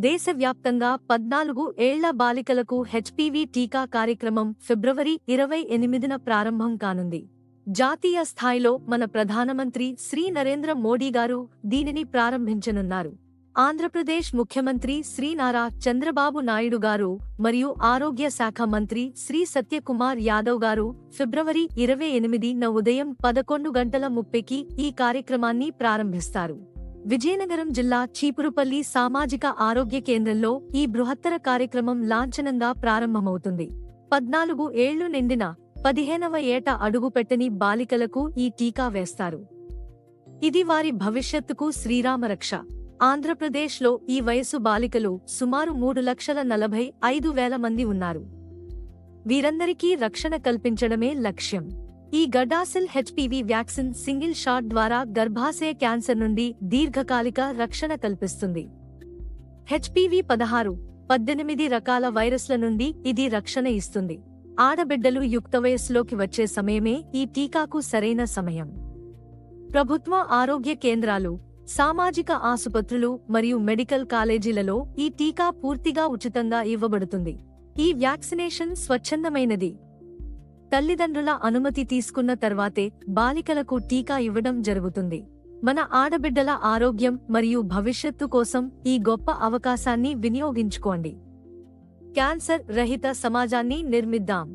దేశవ్యాప్తంగా 14 ఏళ్ల బాలికలకు హెచ్పివి టీకా కార్యక్రమం ఫిబ్రవరి 28న ప్రారంభం కానుంది. జాతీయ స్థాయిలో మన ప్రధానమంత్రి శ్రీ నరేంద్ర మోడీ గారు దీనిని ప్రారంభించనున్నారు. ఆంధ్రప్రదేశ్ ముఖ్యమంత్రి శ్రీ నారా చంద్రబాబు నాయుడు గారు మరియు ఆరోగ్య శాఖ మంత్రి శ్రీ సత్యకుమార్ యాదవ్ గారు ఫిబ్రవరి 28న ఉదయం 11:30కి ఈ కార్యక్రమాన్ని ప్రారంభిస్తారు. విజయనగరం జిల్లా చీపురుపల్లి సామాజిక ఆరోగ్య కేంద్రంలో ఈ బృహత్తర కార్యక్రమం లాంఛనంగా ప్రారంభమవుతుంది. 14 ఏళ్లు నిండిన 15వ ఏట అడుగుపెట్టని బాలికలకు ఈ టీకా వేస్తారు. ఇది వారి భవిష్యత్తుకు శ్రీరామరక్ష. ఆంధ్రప్రదేశ్లో ఈ వయసు బాలికలు సుమారు 3,45,000 మంది ఉన్నారు. వీరందరికీ రక్షణ కల్పించడమే లక్ష్యం. ఈ గడాసిల్ హెచ్పివి వ్యాక్సిన్ సింగిల్ షాట్ ద్వారా గర్భాశయ క్యాన్సర్ నుండి దీర్ఘకాలిక రక్షణ కల్పిస్తుంది. హెచ్పివి 16, 18 రకాల వైరస్ల నుండి ఇది రక్షణ ఇస్తుంది. ఆడబిడ్డలు యుక్త వయస్సులోకి వచ్చే సమయమే ఈ టీకాకు సరైన సమయం. ప్రభుత్వ ఆరోగ్య కేంద్రాలు, సామాజిక ఆసుపత్రులు మరియు మెడికల్ కాలేజీలలో ఈ టీకా పూర్తిగా ఉచితంగా ఇవ్వబడుతుంది. ఈ వ్యాక్సినేషన్ స్వచ్ఛందమైనది. తల్లిదండ్రుల అనుమతి తీసుకున్న తర్వాతే బాలికలకు టీకా ఇవ్వడం జరుగుతుంది. మన ఆడబిడ్డల ఆరోగ్యం మరియు భవిష్యత్తు కోసం ఈ గొప్ప అవకాశాన్ని వినియోగించుకోండి. క్యాన్సర్ రహిత సమాజాన్ని నిర్మిద్దాం.